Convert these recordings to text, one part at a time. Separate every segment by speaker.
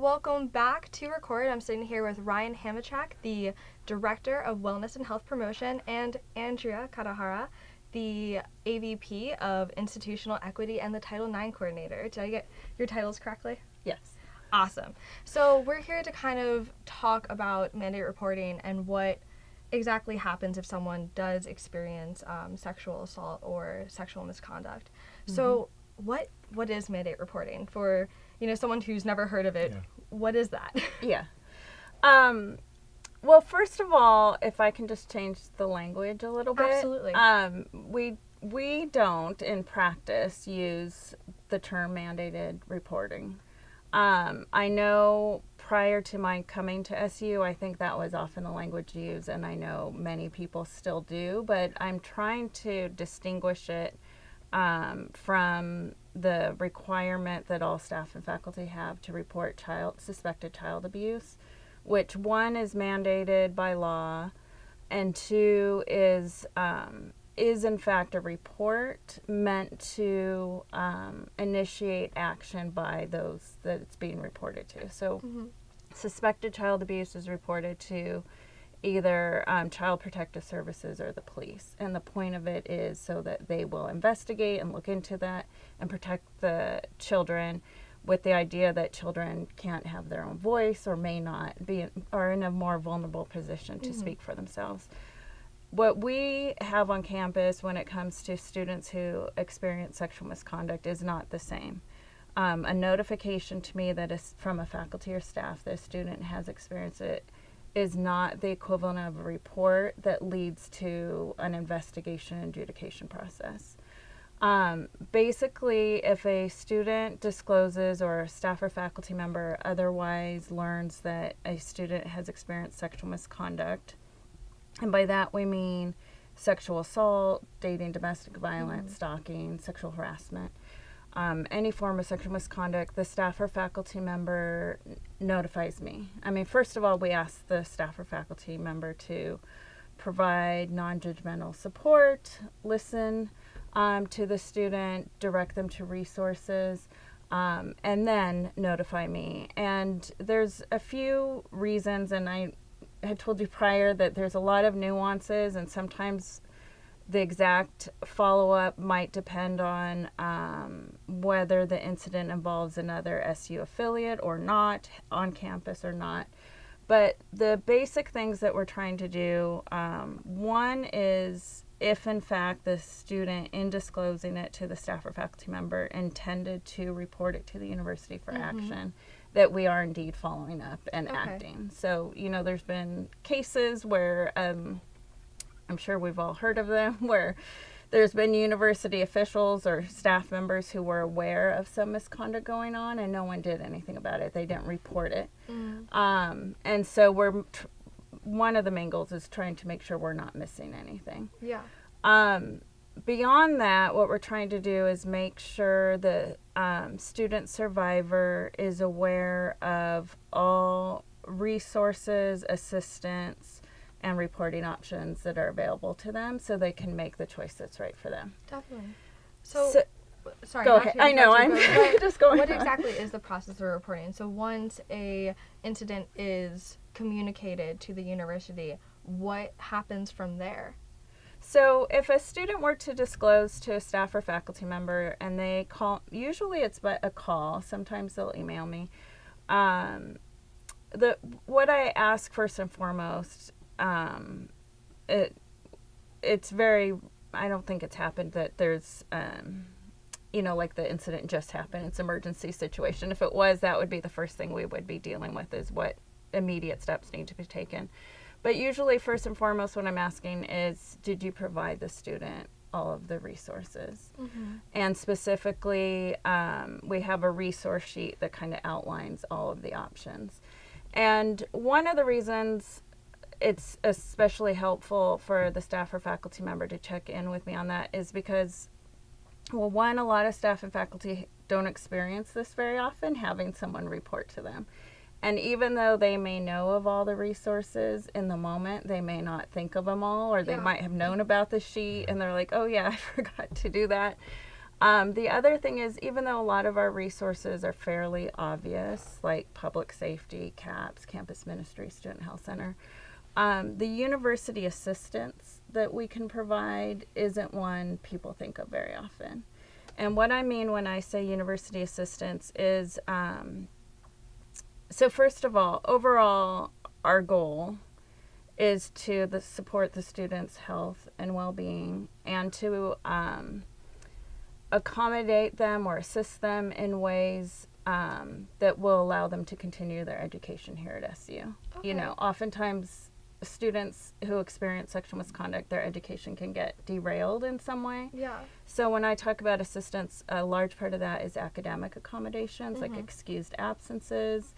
Speaker 1: Welcome back to Record. I'm sitting here with Ryan Hamachek, the Director of Wellness and Health Promotion, and Andrea Katahira, the AVP of Institutional Equity and the Title IX Coordinator. Did I get your titles correctly?
Speaker 2: Yes.
Speaker 1: Awesome. So we're here to kind of talk about mandate reporting and what exactly happens if someone does experience sexual assault or sexual misconduct. Mm-hmm. So what is mandate reporting for someone who's never heard of it? Yeah. What is that?
Speaker 2: Yeah. Well, first of all, if I can just change the language a little bit.
Speaker 1: Absolutely.
Speaker 2: We don't in practice use the term mandated reporting. I know prior to my coming to SU, I think that was often the language used, and I know many people still do, but I'm trying to distinguish it from the requirement that all staff and faculty have to report suspected child abuse, which one is mandated by law, and two is in fact a report meant to initiate action by those that it's being reported to. So suspected child abuse is reported to either Child Protective Services or the police. And the point of it is so that they will investigate and look into that and protect the children, with the idea that children can't have their own voice or may not are in a more vulnerable position to speak for themselves. What we have on campus when it comes to students who experience sexual misconduct is not the same. A notification to me that is from a faculty or staff that a student has experienced it is not the equivalent of a report that leads to an investigation and adjudication process. Basically, if a student discloses or a staff or faculty member otherwise learns that a student has experienced sexual misconduct, and by that we mean sexual assault, dating, domestic violence, stalking, sexual harassment, any form of sexual misconduct, the staff or faculty member notifies me. I mean, first of all, we ask the staff or faculty member to provide non-judgmental support, listen to the student, direct them to resources, and then notify me. And there's a few reasons, and I had told you prior that there's a lot of nuances, and sometimes the exact follow-up might depend on whether the incident involves another SU affiliate or not, on campus or not. But the basic things that we're trying to do, one is if in fact the student, in disclosing it to the staff or faculty member, intended to report it to the university for action, that we are indeed following up and acting. So, there's been cases where I'm sure we've all heard of them, where there's been university officials or staff members who were aware of some misconduct going on and no one did anything about it. They didn't report it. And so one of the main goals is trying to make sure we're not missing anything.
Speaker 1: Yeah.
Speaker 2: Beyond that, what we're trying to do is make sure the student survivor is aware of all resources, assistance, and reporting options that are available to them so they can make the choice that's right for them.
Speaker 1: Definitely. So sorry.
Speaker 2: Go ahead. I know, I'm just going
Speaker 1: What
Speaker 2: on.
Speaker 1: exactly is the process of reporting? So once a incident is communicated to the university, what happens from there?
Speaker 2: So if a student were to disclose to a staff or faculty member and they call, usually it's but a call, sometimes they'll email me. What I ask first and foremost, it's very, I don't think it's happened that there's, like the incident just happened, it's an emergency situation. If it was, that would be the first thing we would be dealing with, is what immediate steps need to be taken. But usually, first and foremost, what I'm asking is, did you provide the student all of the resources? And specifically, we have a resource sheet that kind of outlines all of the options. And one of the reasons it's especially helpful for the staff or faculty member to check in with me on that is because, well, one, a lot of staff and faculty don't experience this very often, having someone report to them. And even though they may know of all the resources in the moment, they may not think of them all, or they might have known about the sheet and they're like, oh yeah, I forgot to do that. The other thing is, even though a lot of our resources are fairly obvious, like public safety, CAPS, campus ministry, student health center, the university assistance that we can provide isn't one people think of very often. And what I mean when I say university assistance is, so first of all, overall, our goal is to support the students' health and well-being, and to accommodate them or assist them in ways that will allow them to continue their education here at SU.
Speaker 1: Okay.
Speaker 2: You know, oftentimes students who experience sexual misconduct, their education can get derailed in some way.
Speaker 1: Yeah.
Speaker 2: So when I talk about assistance, a large part of that is academic accommodations, like excused absences.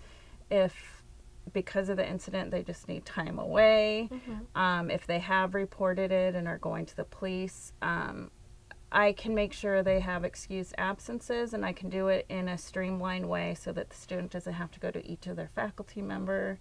Speaker 2: If because of the incident they just need time away, if they have reported it and are going to the police, I can make sure they have excused absences, and I can do it in a streamlined way so that the student doesn't have to go to each of their faculty member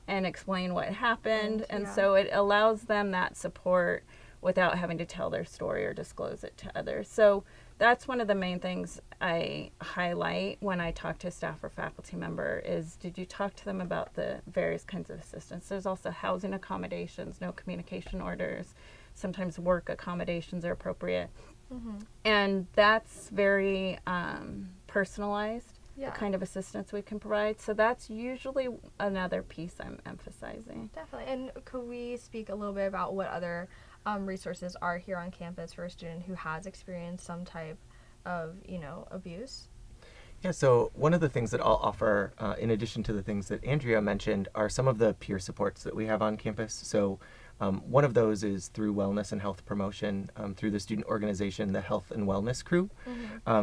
Speaker 2: and explain what happened. And so it allows them that support without having to tell their story or disclose it to others. So that's one of the main things I highlight when I talk to a staff or faculty member is, did you talk to them about the various kinds of assistance? There's also housing accommodations, no communication orders. Sometimes work accommodations are appropriate. And that's very personalized, the kind of assistance we can provide. So that's usually another piece I'm emphasizing.
Speaker 1: Definitely. And could we speak a little bit about what other resources are here on campus for a student who has experienced some type of, abuse?
Speaker 3: Yeah, so one of the things that I'll offer, in addition to the things that Andrea mentioned, are some of the peer supports that we have on campus. So one of those is through wellness and health promotion through the student organization, the Health and Wellness Crew.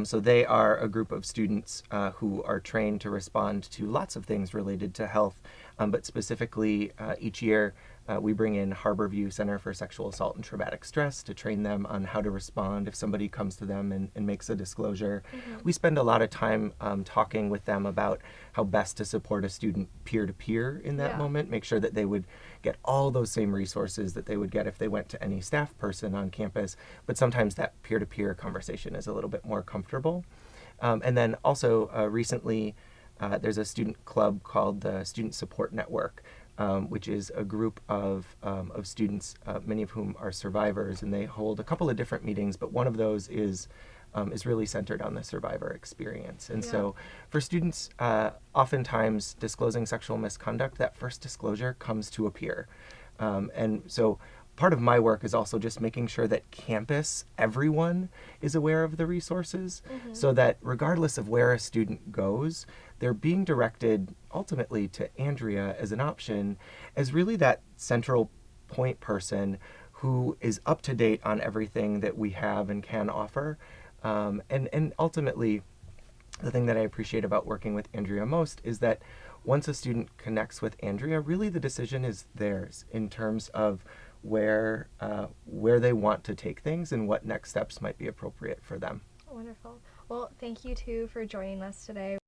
Speaker 3: So they are a group of students who are trained to respond to lots of things related to health, but specifically each year we bring in Harborview Center for Sexual Assault and Traumatic Stress to train them on how to respond if somebody comes to them and makes a disclosure. We spend a lot of time talking with them about how best to support a student peer-to-peer in that moment, make sure that they would get all those same resources that they would get if they went to any staff person on campus, but sometimes that peer-to-peer conversation is a little bit more comfortable. And then also recently there's a student club called the Student Support Network, which is a group of students, many of whom are survivors, and they hold a couple of different meetings, but one of those is really centered on the survivor experience. And so for students, oftentimes disclosing sexual misconduct, that first disclosure comes to a peer. And so part of my work is also just making sure that campus, everyone is aware of the resources, so that regardless of where a student goes, they're being directed ultimately to Andrea as an option, as really that central point person who is up to date on everything that we have and can offer. And ultimately, the thing that I appreciate about working with Andrea most is that once a student connects with Andrea, really the decision is theirs in terms of where they want to take things and what next steps might be appropriate for them.
Speaker 1: Wonderful. Well, thank you too for joining us today.